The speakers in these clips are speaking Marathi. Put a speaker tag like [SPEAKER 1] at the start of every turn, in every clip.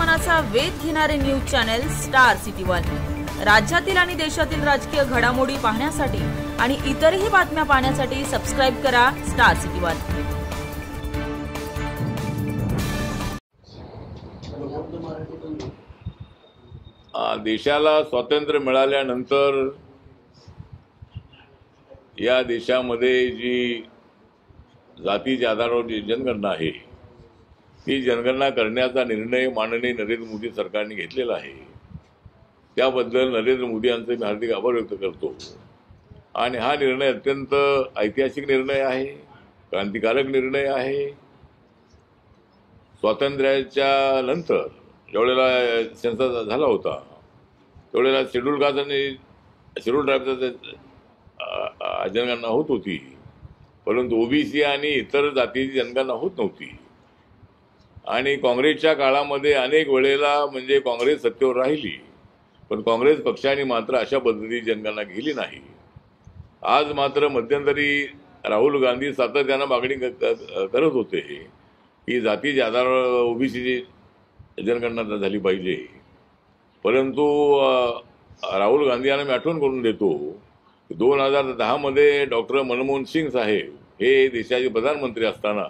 [SPEAKER 1] मनाचा वेध घेणारे news channel star city one. राज्यातील आणि देशातील राजकीय घडामोडी पाहण्यासाठी आणि इतरही बातम्या पाहण्यासाठी सबस्क्राइब करा स्टार सिटी वन।
[SPEAKER 2] देशाला स्वातंत्र्य मिळाल्यानंतर या देशामध्ये जी जातीच्या आधारावर जी जनगणना आहे ती जनगणना करण्याचा निर्णय माननीय नरेंद्र मोदी सरकारने घेतलेला आहे। त्याबद्दल नरेंद्र मोदी यांचे मी हार्दिक आभार व्यक्त करतो। आणि हा निर्णय अत्यंत ऐतिहासिक निर्णय आहे, क्रांतिकारक निर्णय आहे। स्वातंत्र्याच्या नंतर ज्यावेळेला सेन्सस झाला होता त्यावेळेला शेड्यूल कास्ट आणि शेड्यूल ट्राईबचा जनगणना होत होती, परंतु ओबीसी आणि इतर जातीची जनगणना होत नव्हती। आणि काँग्रेसच्या काळामध्ये अनेक वेळेला म्हणजे काँग्रेस सत्तेवर राहिली, पण काँग्रेस पक्षाने मात्र अशा पद्धतीची जनगणना केली नाही। आज मात्र मध्यंतरी राहुल गांधी सातत्याने मागणी करत होते की जातीच्या आधारावर ओबीसीची जनगणना झाली पाहिजे, परंतु राहुल गांधी यांना मी आठवण करून देतो 2010 मध्ये डॉक्टर मनमोहन सिंग साहेब हे देशाचे प्रधानमंत्री असताना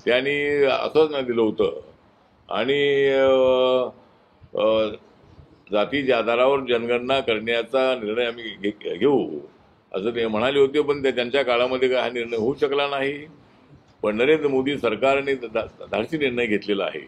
[SPEAKER 2] त्यांनी आश्वासन दिलं होतं आणि जातीच्या आधारावर जनगणना करण्याचा निर्णय आम्ही घेऊ असं ते म्हणाले होते, पण त्यांच्या काळामध्ये हा निर्णय होऊ शकला नाही। पण नरेंद्र मोदी सरकारने धाडसी निर्णय घेतलेला आहे।